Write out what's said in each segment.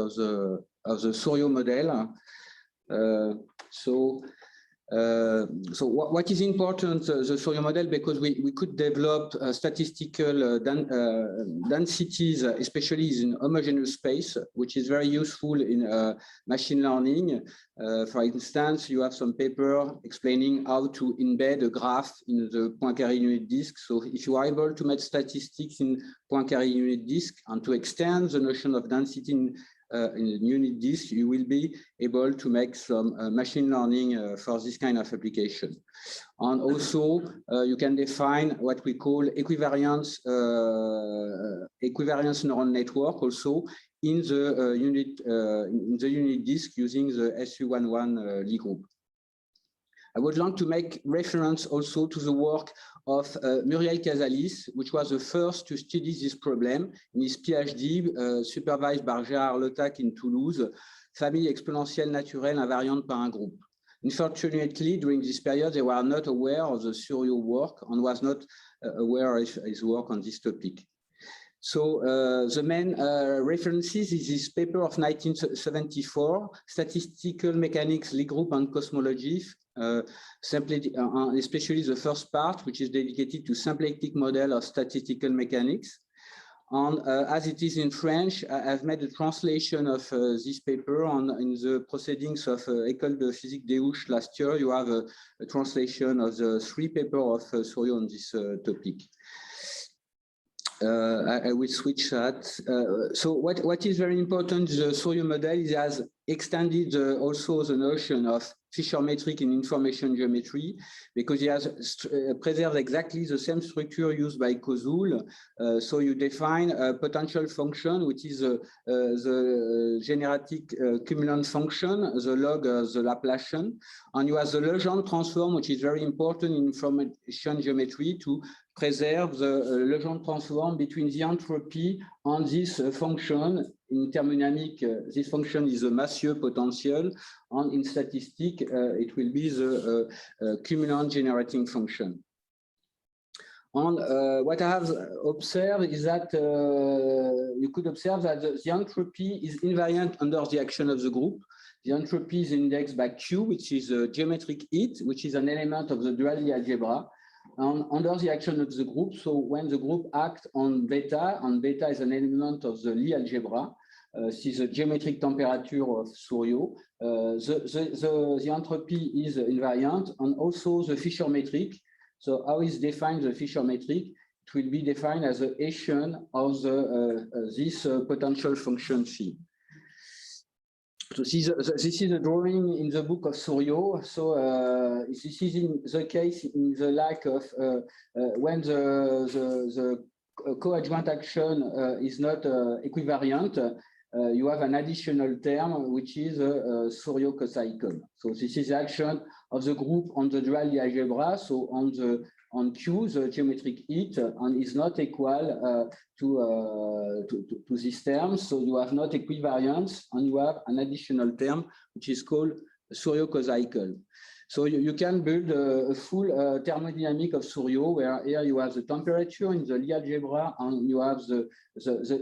of the Souriau model. So what is important, the Souriau model, because we could develop statistical densities, especially in homogeneous space, which is very useful in machine learning. For instance, you have some paper explaining how to embed a graph in the Poincaré unit disk. So if you are able to make statistics in Poincaré unit disk and to extend the notion of density in unit disk, you will be able to make some machine learning for this kind of application. And also, you can define what we call equivariance neural network also in the unit disk using the SU11 Lie group. I would like to make reference also to the work of Muriel Casalis, which was the first to study this problem in his PhD, supervised by Gérard Letac in Toulouse, famille exponentielle naturelle invariante par un groupe. Unfortunately, during this period, they were not aware of the Souriau work and was not aware of his work on this topic. So the main references is this paper of 1974, Statistical Mechanics, Lie group and Cosmology, especially the first part, which is dedicated to symplectic model of statistical mechanics. And as it is in French, I've made a translation of this paper in the proceedings of École de Physique des Houches last year. You have a translation of the 3 papers of Souriau on this topic. I will switch that. So what is very important, the Souriau model is has extended also the notion of Fisher metric in information geometry, because it has preserved exactly the same structure used by Koszul. So you define a potential function, which is the generatic cumulant function, the log the Laplacian, and you have the Legendre transform, which is very important in information geometry to preserve the Legendre transform between the entropy and this function. In thermodynamic, this function is a Massieu potential, and in statistic, it will be the cumulant generating function. And what I have observed is that you could observe that the entropy is invariant under the action of the group. The entropy is indexed by Q, which is a geometric heat, which is an element of the dual Lie algebra. And under the action of the group, so when the group acts on beta, and beta is an element of the Lie algebra, this is the geometric temperature of Souriau, the entropy is invariant, and also the Fisher metric. So how is defined the Fisher metric? It will be defined as the Hessian of this potential function phi. So this is a drawing in the book of Souriau. So this is in the case in the lack of when the coadjoint action is not equivariant. You have an additional term, which is Souriau cocycle. So this is the action of the group on the dual Lie algebra. So on Q, the geometric heat, and is not equal to this term. So you have not equivariance, and you have an additional term, which is called Souriau cocycle. So you can build a full thermodynamic of Souriau, where here you have the temperature in the Lie algebra, and you have the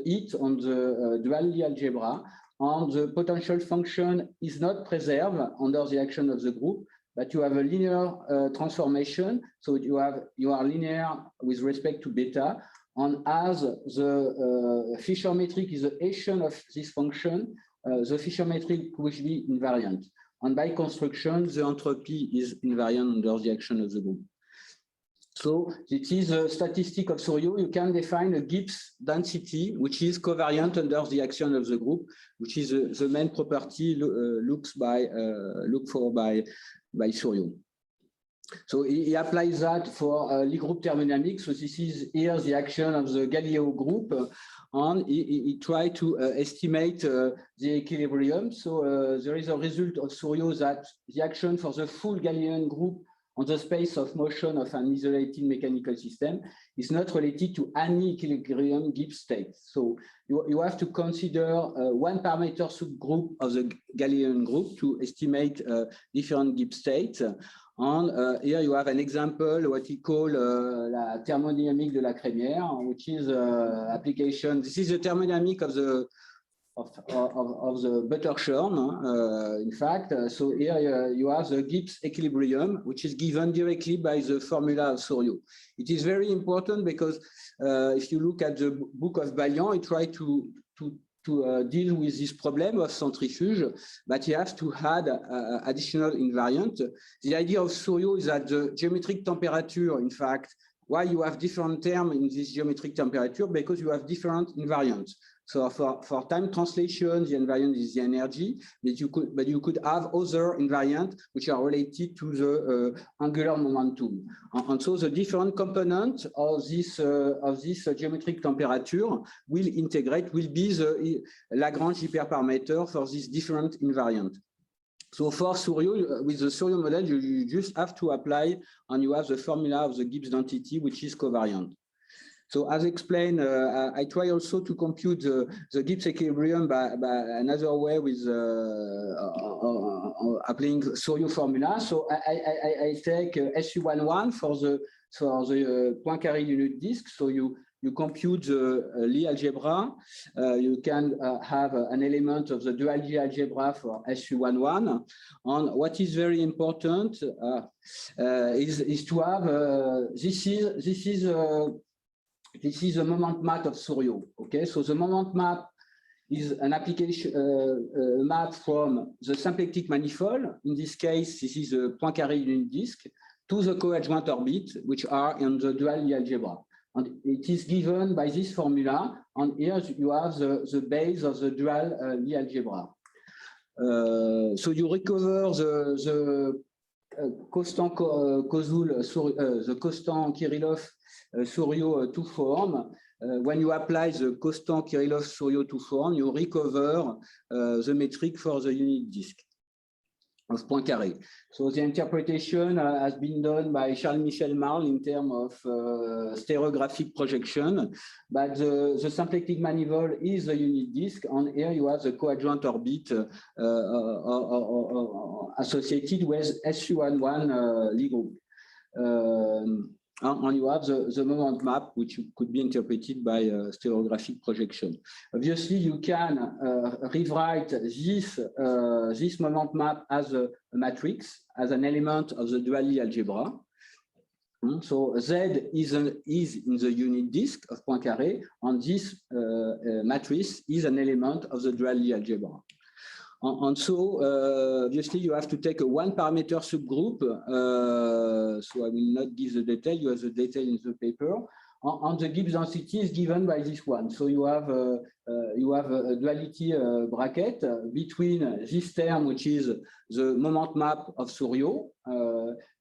heat on the dual Lie algebra, and the potential function is not preserved under the action of the group, but you have a linear transformation. So you are linear with respect to beta, and as the Fisher metric is the Hessian of this function, the Fisher metric will be invariant. And by construction, the entropy is invariant under the action of the group. So it is a statistic of Souriau. You can define a Gibbs density, which is covariant under the action of the group, which is the main property looked for by Souriau. So he applies that for Lie group thermodynamics. So this is here the action of the Galileo group, and he tried to estimate the equilibrium. So there is a result of Souriau that the action for the full Galilean group on the space of motion of an isolated mechanical system is not related to any equilibrium Gibbs state. So you have to consider one parameter subgroup of the Galilean group to estimate different Gibbs states. And here you have an example, what he call la thermodynamique de la crémière, which is application. This is the thermodynamic of of the Buttershorn, in fact. So here you have the Gibbs equilibrium, which is given directly by the formula of Souriau. It is very important because if you look at the book of Balian, he tried to deal with this problem of centrifuge, but he has to add additional invariant. The idea of Souriau is that the geometric temperature, in fact, why you have different terms in this geometric temperature? Because you have different invariants. So for time translation, the invariant is the energy, but you could have other invariants which are related to the angular momentum. And so the different components of this geometric temperature will be the Lagrange hyperparameter for this different invariant. So for Souriau, with the Souriau model, you just have to apply, and you have the formula of the Gibbs density, which is covariant. So as explained, I try also to compute the Gibbs equilibrium by another way with applying Souriau formula. So I take SU11 for the Poincaré unit disk. So you compute the Lie algebra. You can have an element of the dual Lie algebra for SU11. And what is very important is to have this is a moment map of Souriau. Okay, so the moment map is an application map from the symplectic manifold. In this case, this is a Poincaré unit disk to the coadjoint orbit, which are in the dual Lie algebra. And it is given by this formula. And here you have the base of the dual Lie algebra. So you recover the constant the constant Kirillov Souriau two form. When you apply the constant Kirillov Souriau two form, you recover the metric for the unit disk of Poincaré. So the interpretation has been done by Charles-Michel Marle in terms of stereographic projection, but the symplectic manifold is the unit disk, and here you have the coadjoint orbit associated with SU11 Lie group. And you have the moment map, which could be interpreted by stereographic projection. Obviously, you can rewrite this moment map as a matrix, as an element of the dual Lie algebra. So Z is in the unit disk of Poincaré, and this matrix is an element of the dual Lie algebra. And so, obviously, you have to take a one-parameter subgroup. So I will not give the detail. You have the detail in the paper. And the Gibbs density is given by this one. So you have a duality bracket between this term, which is the moment map of Souriau,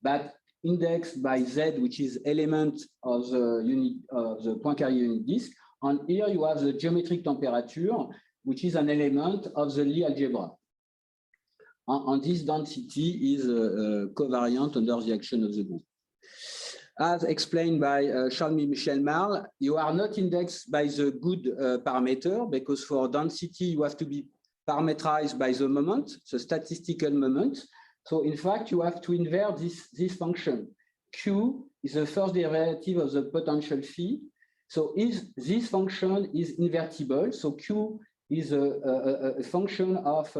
but indexed by Z, which is element of the unit of the Poincaré unit disk. And here you have the geometric temperature, which is an element of the Lie algebra. And this density is covariant under the action of the group. As explained by Charles-Michel Marle, you are not indexed by the good parameter, because for density, you have to be parameterized by the moment, the statistical moment. So in fact, you have to invert this function. Q is the first derivative of the potential phi. So this function is invertible. So Q is a function of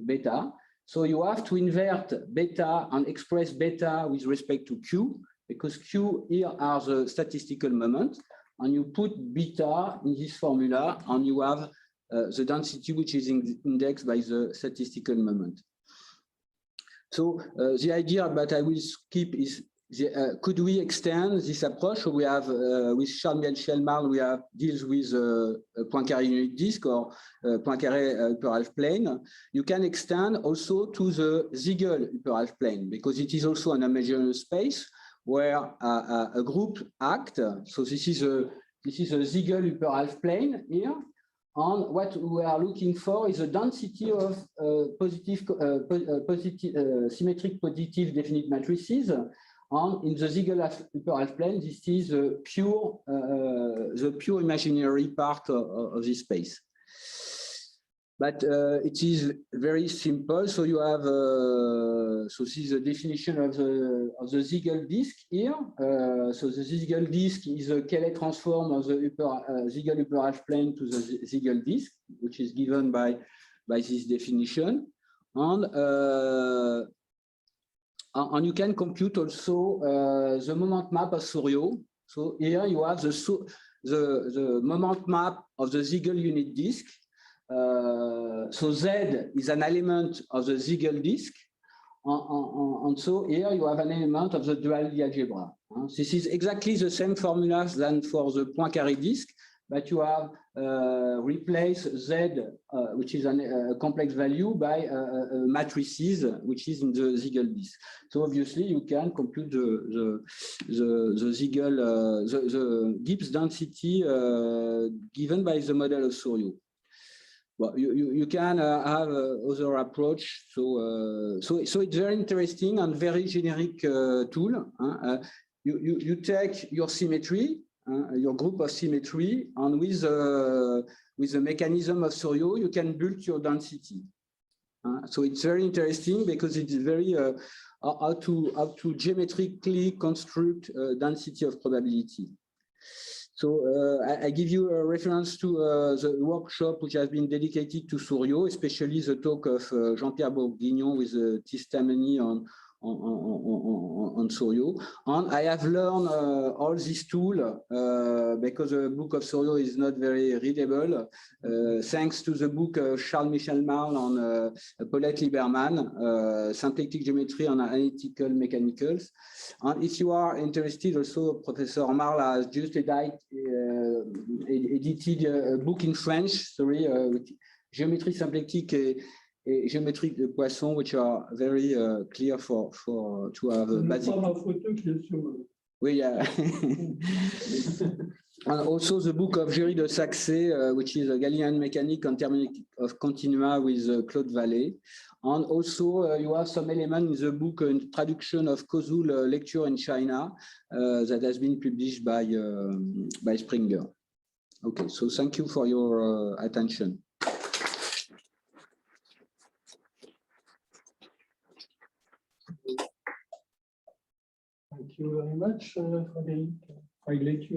beta. So you have to invert beta and express beta with respect to Q, because Q here are the statistical moment, and you put beta in this formula, and you have the density which is indexed by the statistical moment. So the idea, but I will skip, is could we extend this approach? So we have with Charles-Michel Marle, we have deals with Poincaré unit disk or Poincaré hyperhalf plane. You can extend also to the Siegel hyperhalf plane, because it is also an homogeneous space where a group act. So this is a Siegel hyperhalf plane here. And what we are looking for is a density of symmetric positive definite matrices. And in the Siegel hyperhalf plane, this is the pure imaginary part of this space. but it is very simple. So you have so this is the definition of the Siegel disk here. So the Siegel disk is a Cayley transform of the Siegel upper H plane to the Siegel disk, which is given by this definition, and you can compute also the moment map of Souriau. So here you have the moment map of the Siegel unit disk. So Z is an element of the Siegel disk. And so here you have an element of the duality algebra. This is exactly the same formula than for the Poincaré disk, but you have replaced Z, which is a complex value, by matrices, which is in the Siegel disk. So obviously you can compute the Siegel, the Gibbs density given by the model of Souriau. Well, you can have other approach. So it's very interesting and very generic tool. You take your symmetry, your group of symmetry, and with the mechanism of Souriau, you can build your density. So it's very interesting because it's very how to geometrically construct density of probability. So I give you a reference to the workshop which has been dedicated to Souriau, especially the talk of Jean-Pierre Bourguignon with Tistameni on Souriau. And I have learned all this tool because the book of Souriau is not very readable, thanks to the book of Charles-Michel Marle and Paulette Lieberman, Symplectic Geometry and Analytical Mechanicals. And if you are interested, also Professor Marle has just edited a book in French, Géométrie symplectique et géométrique de Poisson, which are very clear to have a basic. Oui, yeah. And also the book of Géry de Saxé, which is a Galilean mechanic and thermodynamics of continua with Claude Vallée. And also you have some element in the book, Traduction of Kozul lecture in China, that has been published by Springer. Okay, so thank you for your attention. Thank you very much, Frédéric. I let you